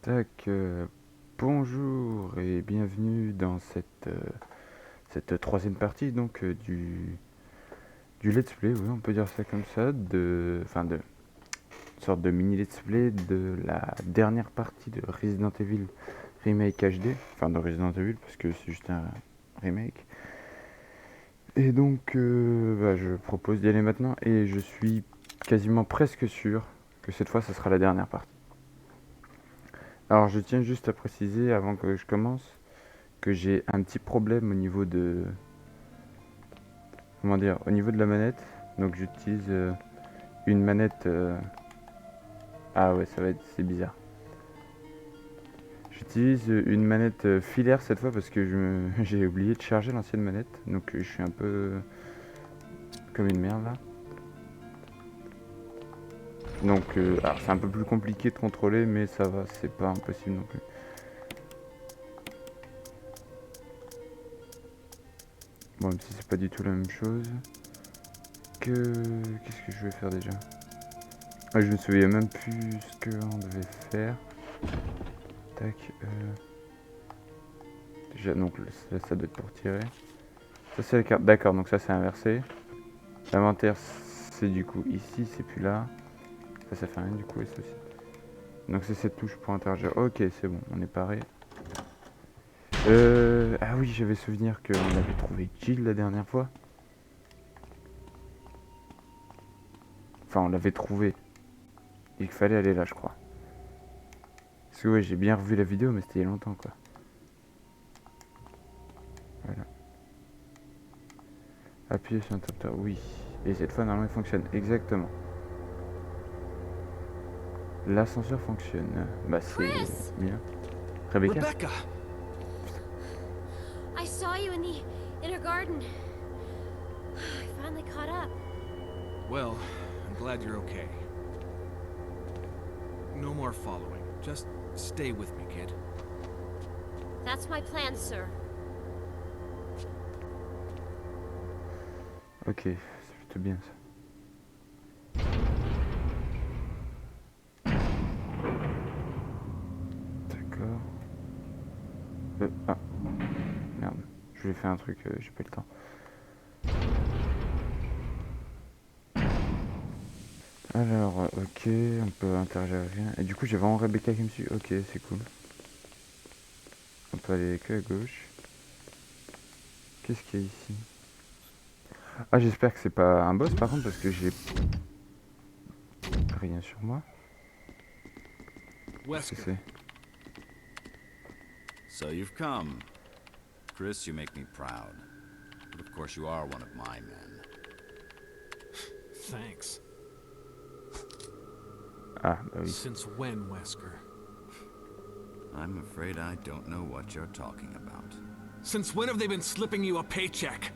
Tac, bonjour et bienvenue dans cette troisième partie donc du let's play, oui on peut dire ça comme ça, de une sorte de mini let's play de la dernière partie de Resident Evil Remake HD, enfin de Resident Evil parce que c'est juste un remake. Et donc je propose d'y aller maintenant et je suis quasiment presque sûr que cette fois ça sera la dernière partie. Alors je tiens juste à préciser avant que je commence que j'ai un petit problème au niveau de au niveau de la manette. Donc j'utilise une manette ah ouais, c'est bizarre. J'utilise une manette filaire cette fois parce que j'ai oublié de charger l'ancienne manette. Donc je suis un peu comme une merde là. Donc alors c'est un peu plus compliqué de contrôler mais ça va, c'est pas impossible non plus. Bon, même si c'est pas du tout la même chose. Qu'est-ce que je vais faire déjà? Ah, je me souviens même plus ce qu'on devait faire. Tac. Déjà, donc là, ça doit être pour tirer. Ça, c'est la carte. D'accord, donc ça, c'est inversé. L'inventaire, c'est du coup ici, c'est plus là. Ça fait rien du coup, et ça aussi. Donc, c'est cette touche pour interagir. Ok, c'est bon, on est paré. Ah oui, j'avais souvenir qu'on avait trouvé Jill la dernière fois. Enfin, on l'avait trouvé. Il fallait aller là, je crois. Parce que ouais, j'ai bien revu la vidéo, mais c'était il y a longtemps, quoi. Voilà. Appuyez sur un top, oui. Et cette fois, normalement, il fonctionne. Exactement. L'ascenseur fonctionne. Bah, c'est bien. Rebecca? Rebecca! I saw you in the inner garden. I finally caught up. Well, I'm glad you're okay. No more following. Just stay with me, kid. That's my plan, sir. Ok, c'est plutôt bien ça. D'accord. Ah, merde. Je voulais faire un truc, j'ai pas eu le temps. Alors, ok, on peut interagir avec rien. Et du coup, j'ai vraiment Rebecca qui me suit. Ok, c'est cool. On peut aller que à gauche. Qu'est-ce qu'il y a ici? Ah, j'espère que c'est pas un boss par contre, parce que j'ai rien sur moi. Qu'est-ce que Wesker. c'est? So you've come. Chris, you make me proud. But of course you are one of my men. Thanks. Ah, bah oui. Since when, Wesker? I'm afraid I don't know what you're talking about. Since when have they been slipping you a paycheck?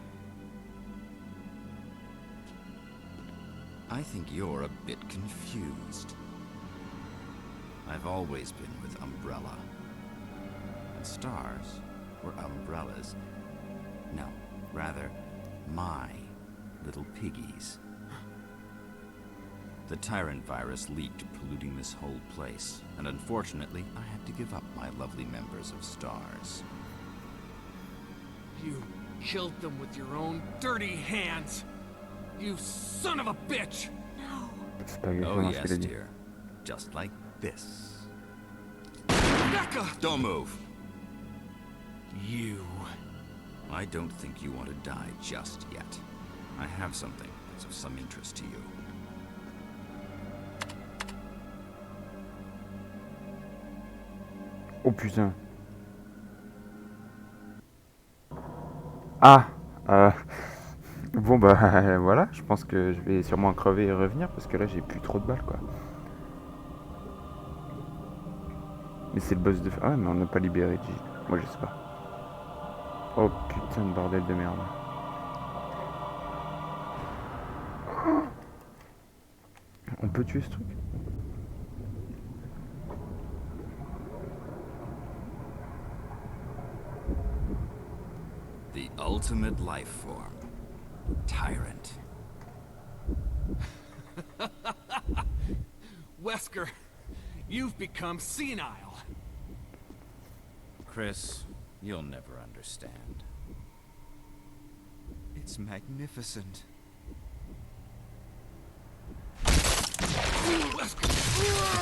I think you're a bit confused. I've always been with Umbrella. And stars were Umbrellas. No, rather, my little piggies. The Tyrant virus leaked, polluting this whole place, and unfortunately, I had to give up my lovely members of Stars. You killed them with your own dirty hands! You son of a bitch! No. C'est pas Oh exactement ce qu'elle a yes, dit. dear. Just like this. Rebecca! Don't move! You... I don't think you want to die just yet. I have something that's of some interest to you. Oh putain. Ah Bon bah voilà, je pense que je vais sûrement crever et revenir parce que là j'ai plus trop de balles quoi. Mais c'est le boss de... Ah mais on n'a pas libéré Jill. Moi je sais pas. Oh putain de bordel de merde. On peut tuer ce truc? The ultimate life form. Tyrant. Wesker, you've become senile. Chris, you'll never understand. It's magnificent.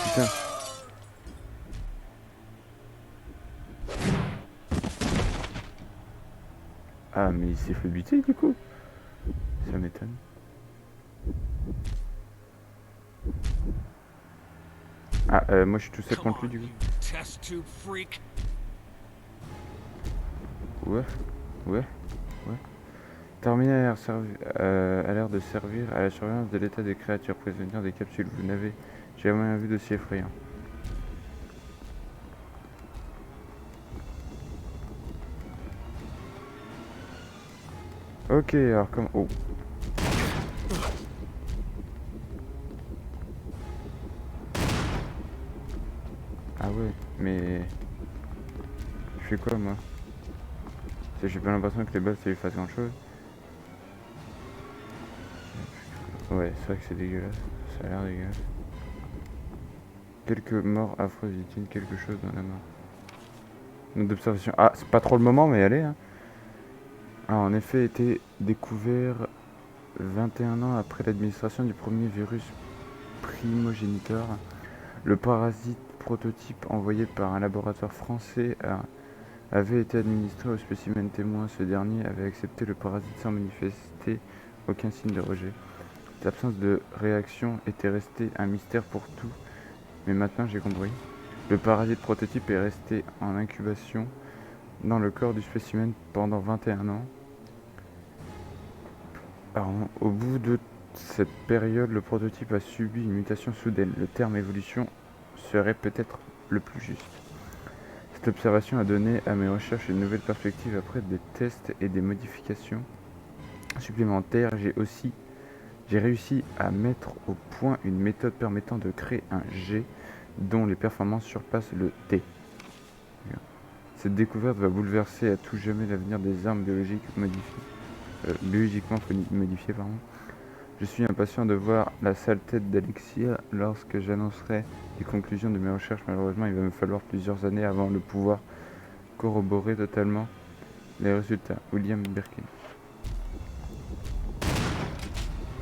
Putain. Ah, mais il s'est fait buter du coup. Ça m'étonne. Ah, moi je suis tout seul Come contre lui on, du coup. you test tube freak. Ouais, ouais, ouais. Terminal a l'air de servir à la surveillance de l'état des créatures prisonnières des capsules. Vous n'avez jamais rien vu d'aussi effrayant. Ok, alors comme... Oh. Ah ouais, mais... Je fais quoi moi? Parce que j'ai pas l'impression que les balles ça lui fasse grand chose. Ouais, c'est vrai que c'est dégueulasse. Ça a l'air dégueulasse. Quelques morts affreuses, dit-il, quelque chose dans la main. Note d'observation. Ah, c'est pas trop le moment, mais allez, hein. A en effet été découvert 21 ans après l'administration du premier virus primogéniteur. Le parasite prototype envoyé par un laboratoire français avait été administré au spécimen témoin. Ce dernier avait accepté le parasite sans manifester aucun signe de rejet. L'absence de réaction était restée un mystère pour tout, mais maintenant j'ai compris. Le parasite prototype est resté en incubation dans le corps du spécimen pendant 21 ans. Alors, au bout de cette période, le prototype a subi une mutation soudaine. Le terme évolution serait peut-être le plus juste. Cette observation a donné à mes recherches une nouvelle perspective. Après des tests et des modifications supplémentaires, j'ai réussi à mettre au point une méthode permettant de créer un G dont les performances surpassent le T. Cette découverte va bouleverser à tout jamais l'avenir des armes biologiquement modifiées. Je suis impatient de voir la sale tête d'Alexia lorsque j'annoncerai les conclusions de mes recherches. Malheureusement, il va me falloir plusieurs années avant de pouvoir corroborer totalement les résultats. William Birkin.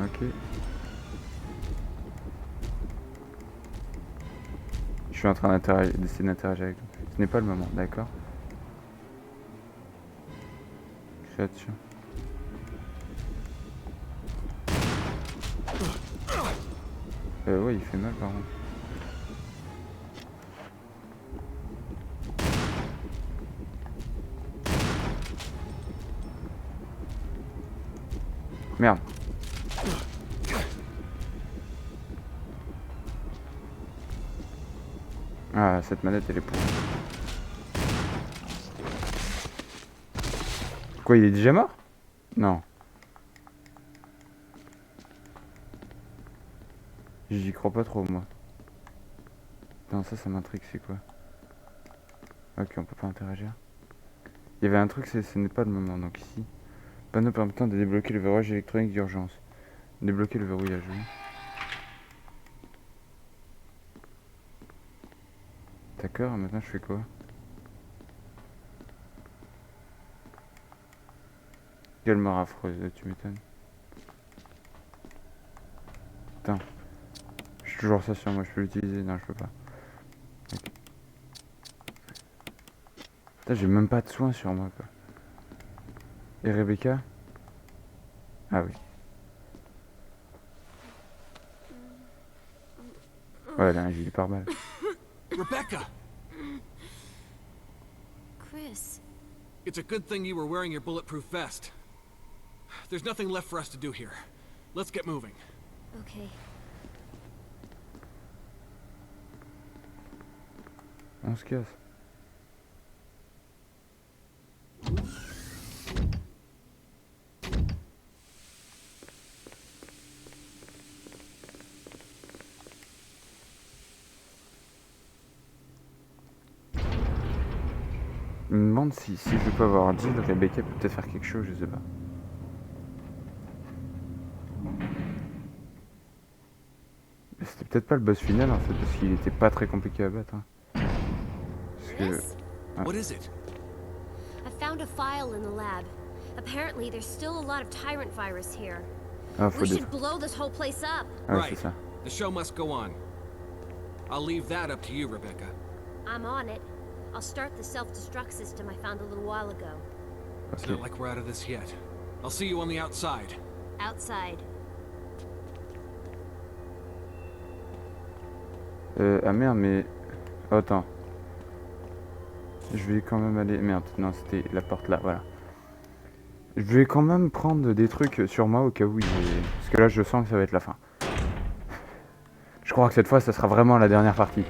Ok. Je suis en train d'essayer d'interagir avec lui. Ce n'est pas le moment, d'accord? Créature. Ouais, il fait mal par contre. Merde. Ah, cette manette elle est pourrie. Quoi, il est déjà mort? Non. J'y crois pas trop moi. Non, ça m'intrigue, c'est quoi? Ok, on peut pas interagir. Il y avait un truc, ce n'est pas le moment, donc ici. Panneau permettant de débloquer le verrouillage électronique d'urgence. Débloquer le verrouillage, oui. D'accord, maintenant je fais quoi? Quelle mort affreuse, tu m'étonnes. Putain. J'ai toujours ça sur moi, je peux l'utiliser. Non, je peux pas. Okay. Putain, j'ai même pas de soins sur moi, quoi. Et Rebecca? Ah oui. Ouais, elle a un gilet pare-balles. Rebecca! Chris. It's a good thing you were wearing your bulletproof vest. There's nothing left for us to do here. Let's get moving. Okay. On se casse. Je me demande si je peux avoir un deal, Rebecca peut peut-être faire quelque chose, je sais pas. Mais c'était peut-être pas le boss final en fait, parce qu'il était pas très compliqué à battre. Hein. Parce que... Chris? What is it? I found a file in the lab. Apparently, there's still a lot of tyrant virus here. Ah, We should blow this whole place up. Ah, c'est Right. ça. The show must go on. I'll leave that up to you, Rebecca. I'm on it. I'll start the self-destruct system I found a little while ago. It's Ok. not like we're out of this yet. I'll see you on the outside. Outside. Ah merde, mais... Oh, attends. Je vais quand même aller... Merde, non, c'était la porte là, voilà. Je vais quand même prendre des trucs sur moi au cas où il est... Parce que là, je sens que ça va être la fin. Je crois que cette fois, ça sera vraiment la dernière partie.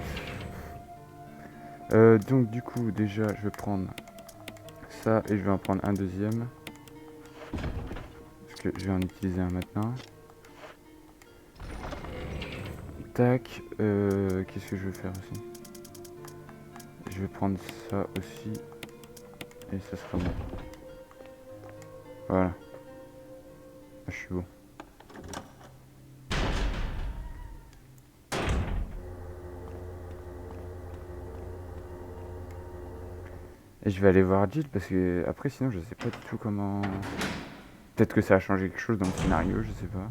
Donc, du coup, déjà, je vais prendre ça et je vais en prendre un deuxième. Parce que je vais en utiliser un maintenant. Tac. Qu'est-ce que je vais faire aussi? Je vais prendre ça aussi. Et ça sera bon. Voilà. Je suis bon. Et je vais aller voir Jill parce que après sinon je sais pas du tout comment... Peut-être que ça a changé quelque chose dans le scénario, je sais pas.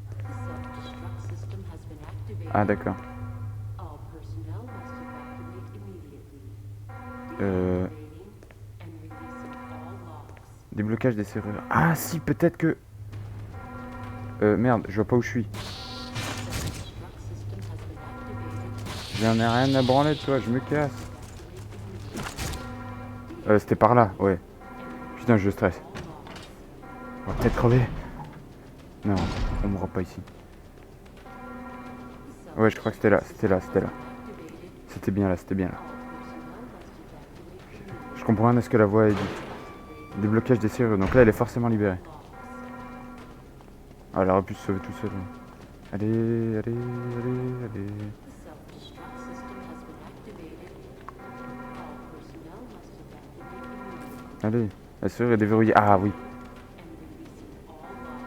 Ah d'accord. Déblocage des serrures. Ah si, peut-être que... merde, je vois pas où je suis. J'en ai rien à branler de toi, je me casse. C'était par là, ouais. Putain, je stresse. On va peut-être crever. Non, on mourra pas ici. Ouais, je crois que c'était là, c'était là, c'était là. C'était bien là, c'était bien là. Je comprends rien à ce que la voix a dit. Déblocage des serrures, donc là elle est forcément libérée. Ah, elle aurait pu se sauver tout seul. Allez, allez, allez, allez. Allez, la serrure est déverrouillée. Ah oui.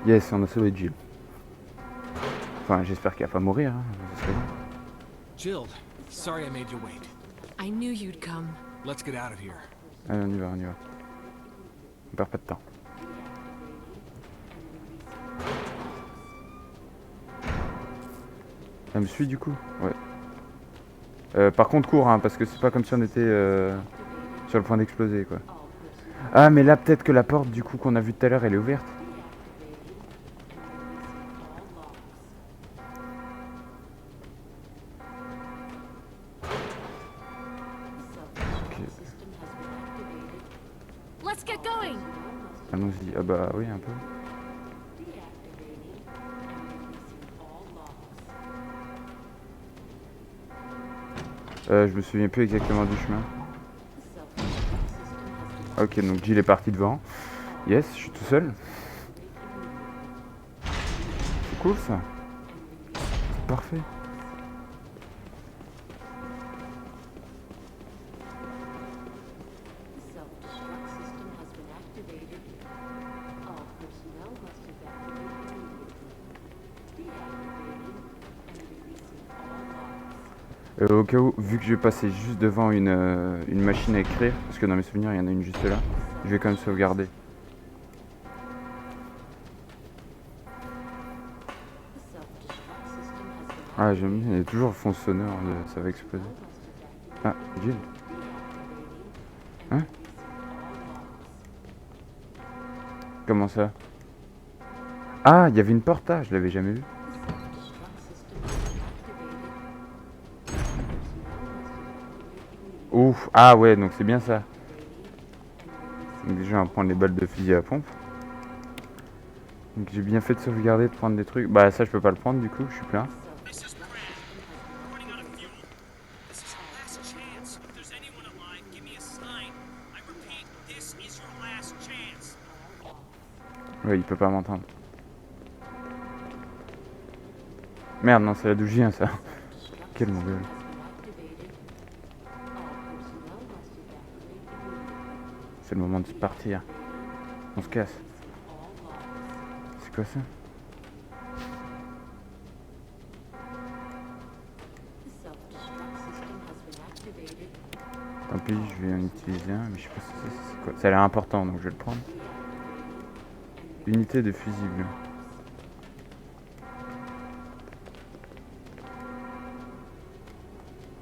Yes, on a sauvé Jill. Enfin, j'espère qu'elle va pas mourir. Hein. Ça serait bon. Jill, sorry I made you wait. I knew you'd come. Let's get out of here. Allez, on y va, on y va. On perd pas de temps. Elle me suit du coup? Ouais. Par contre, cours, hein, parce que c'est pas comme si on était sur le point d'exploser, quoi. Ah, mais là, peut-être que la porte, du coup, qu'on a vue tout à l'heure, elle est ouverte. Let's get going. Allons-y. Ah bah oui, un peu. Je me souviens plus exactement du chemin. Ok, donc Jill est parti devant. Yes, je suis tout seul. C'est cool ça. C'est parfait. Au cas où, vu que je vais passer juste devant une machine à écrire, parce que dans mes souvenirs il y en a une juste là, je vais quand même sauvegarder. Ah j'aime bien, il y a toujours le fond sonore, ça va exploser. Ah, Jill. Hein? Comment ça? Ah, il y avait une porte là, je l'avais jamais vue. Ouf, ah ouais, donc c'est bien ça. Donc déjà on va prendre les balles de fusil à pompe. Donc j'ai bien fait de sauvegarder, de prendre des trucs. Bah ça je peux pas le prendre du coup, je suis plein. This is Brad. We're running out of fuel. This is your last chance. If there's anyone alive, give me a sign. I repeat, this is your last chance. Ouais, il peut pas m'entendre. Merde, non, c'est la d'où je viens ça. Quel mongol. C'est le moment de partir. On se casse. C'est quoi ça? Tant pis, je vais en utiliser un, mais je sais pas si c'est quoi. Ça a l'air important, donc je vais le prendre. Unité de fusible.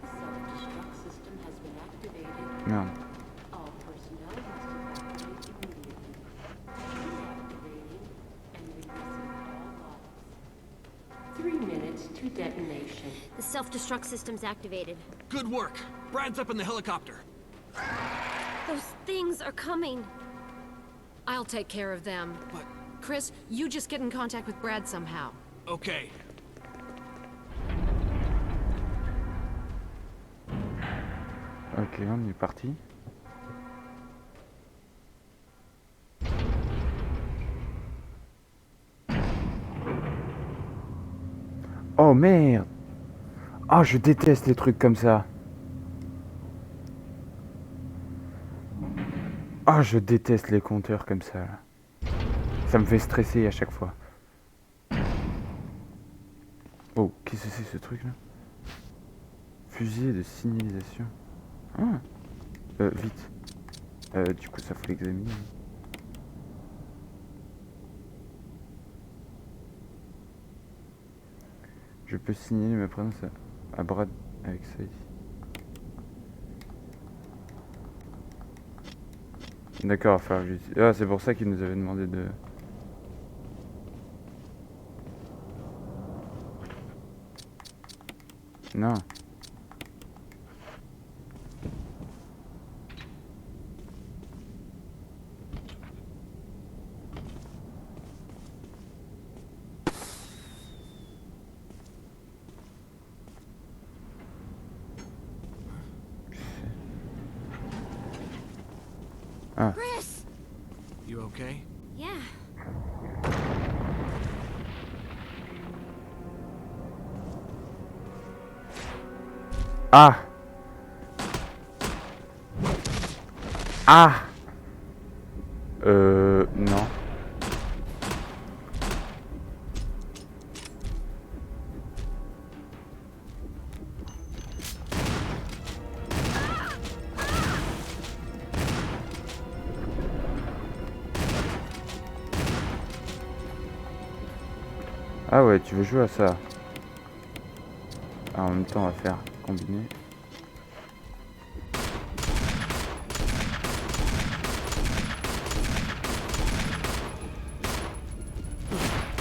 Self-destruct system has been activated. Merde. All personnel must evacuate immediately. Deactivating and releasing all logs. 3 minutes to detonation. The self-destruct system's activated. Good work. Brad's up in the helicopter. Those things are coming. I'll take care of them. But, Chris, you just get in contact with Brad somehow. okay. Ok, on est parti. Oh merde! Oh, je déteste les trucs comme ça. Oh, je déteste les compteurs comme ça, là. Ça me fait stresser à chaque fois. Oh, qu'est-ce que c'est ce truc là? Fusée de signalisation. Ah. Vite. Du coup, ça faut l'examiner. Je peux signaler ma présence à Brad avec ça ici. D'accord, enfin, ah, c'est pour ça qu'il nous avait demandé de... Non. Ah. Chris! You okay? Yeah. Ah! Ah! Non. Ah ouais, tu veux jouer à ça? Ah, en même temps, on va faire combiner.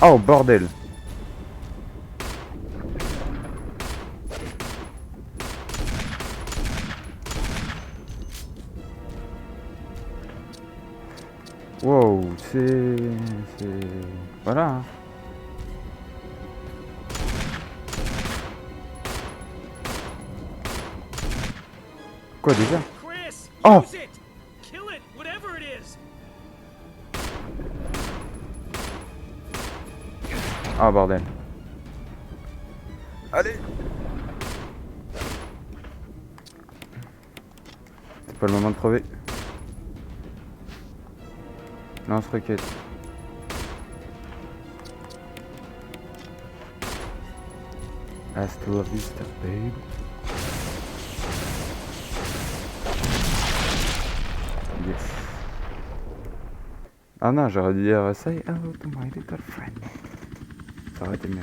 Oh, bordel! Wow, c'est... Voilà, hein. Quoi déjà? Chris, Oh! use it. Kill it, whatever it is. Ah, bordel. Allez! C'est pas le moment de crever. Lance-roquette. Hasta la vista, babe. Yes. Ah non, j'aurais dû dire say hello to my little friend. Ça aurait été mieux.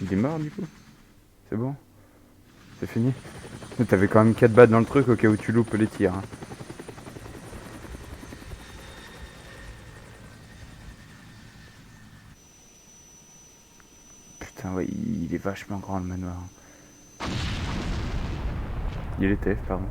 Il est mort du coup? C'est bon? C'est fini? T'avais quand même 4 balles dans le truc au cas où tu loupes les tirs. Hein. Putain, ouais, il est vachement grand le manoir. Il était, pardon.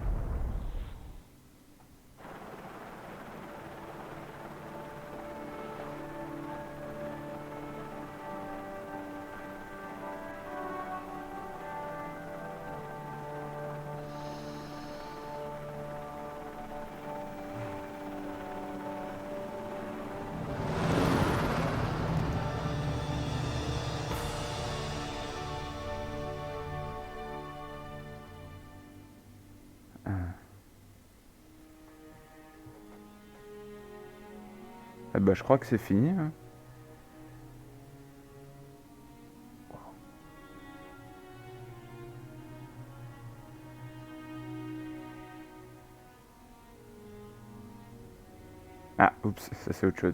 Eh bah je crois que c'est fini. Hein. Ah, oups, ça c'est autre chose.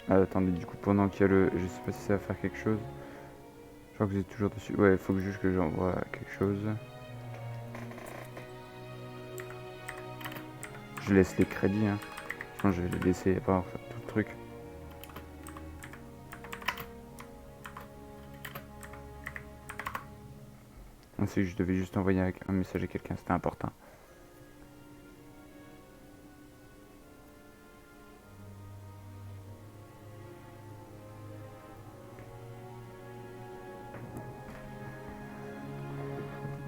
Ah, attendez, du coup, pendant qu'il y a le... Je sais pas si ça va faire quelque chose. Je crois que vous êtes toujours dessus. Ouais, il faut juste que j'envoie quelque chose. Je laisse les crédits, hein. Je pense que je vais les laisser, pas faire tout le truc. Ensuite, je devais juste envoyer un message à quelqu'un, c'était important.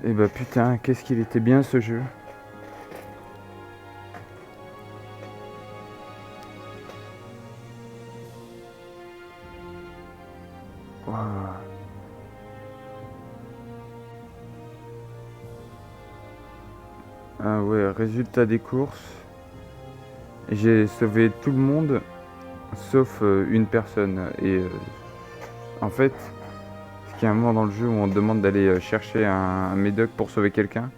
Et bah putain, qu'est-ce qu'il était bien ce jeu. Waouh. Ah ouais, résultat des courses. J'ai sauvé tout le monde, sauf une personne. Et en fait, ce qu'il y a un moment dans le jeu où on te demande d'aller chercher un médoc pour sauver quelqu'un.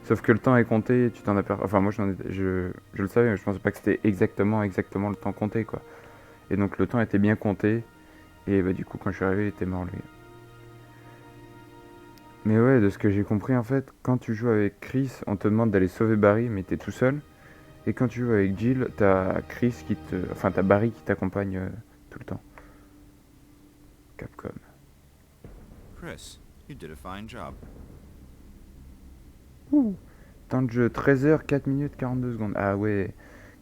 Sauf que le temps est compté et tu t'en as perdu. Enfin, moi je le savais, mais je pensais pas que c'était exactement le temps compté, quoi. Et donc le temps était bien compté. Et bah, du coup, quand je suis arrivé, il était mort, lui. Mais ouais, de ce que j'ai compris, en fait, quand tu joues avec Chris, on te demande d'aller sauver Barry, mais t'es tout seul. Et quand tu joues avec Jill, t'as Chris qui te... Enfin, t'as Barry qui t'accompagne tout le temps. Capcom. Chris, you did a fine job. Temps de jeu, 13h, 4 minutes, 42 secondes. Ah ouais.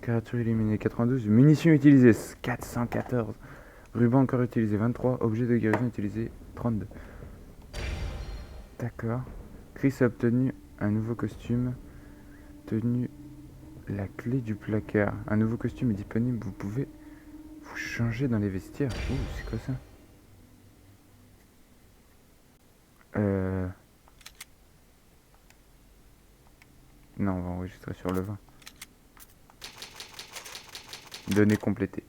Créature éliminée, 92. Munitions utilisées, 414. Ruban encore utilisé, 23. Objet de guérison utilisé, 32. D'accord. Chris a obtenu un nouveau costume. Tenu la clé du placard. Un nouveau costume est disponible. Vous pouvez vous changer dans les vestiaires. Ouh, c'est quoi ça? Non, on va enregistrer sur le 20. Données complétées.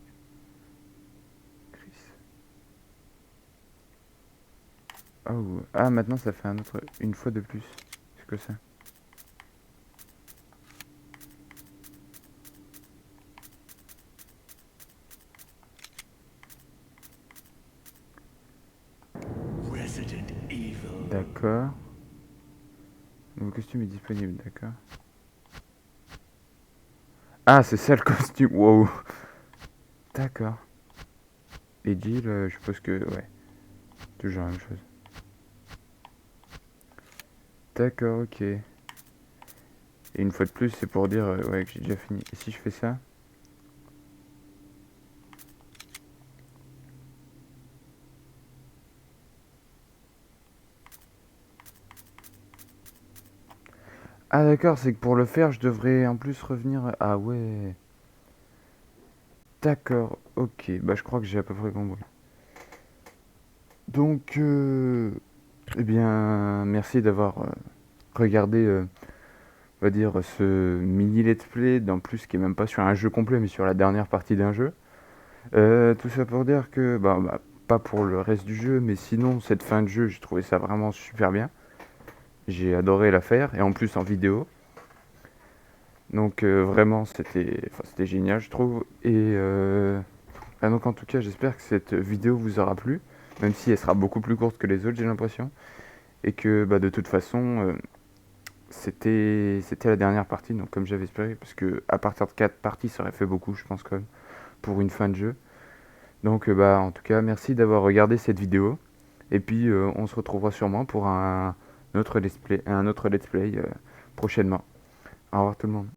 Chris. Oh. Ah, maintenant ça fait une fois de plus. C'est que ça? D'accord. Le costume est disponible, d'accord. Ah, c'est ça le costume. Wow. D'accord. Et Jill, je suppose que... Ouais. Toujours la même chose. D'accord, ok. Et une fois de plus, c'est pour dire ouais, que j'ai déjà fini. Et si je fais ça? Ah d'accord, c'est que pour le faire, je devrais en plus revenir... Ah ouais. D'accord, ok. Bah je crois que j'ai à peu près compris. Donc, eh bien, merci d'avoir regardé, on va dire, ce mini let's play, en plus qui est même pas sur un jeu complet, mais sur la dernière partie d'un jeu. Tout ça pour dire que, pas pour le reste du jeu, mais sinon, cette fin de jeu, j'ai trouvé ça vraiment super bien. J'ai adoré la faire, et en plus en vidéo. Donc vraiment, c'était génial, je trouve. Et donc en tout cas, j'espère que cette vidéo vous aura plu, même si elle sera beaucoup plus courte que les autres, j'ai l'impression. Et que de toute façon, c'était la dernière partie, donc comme j'avais espéré, parce que à partir de 4 parties, ça aurait fait beaucoup, je pense, quand même, pour une fin de jeu. Donc en tout cas, merci d'avoir regardé cette vidéo. Et puis on se retrouvera sûrement pour un autre let's play prochainement. Au revoir tout le monde.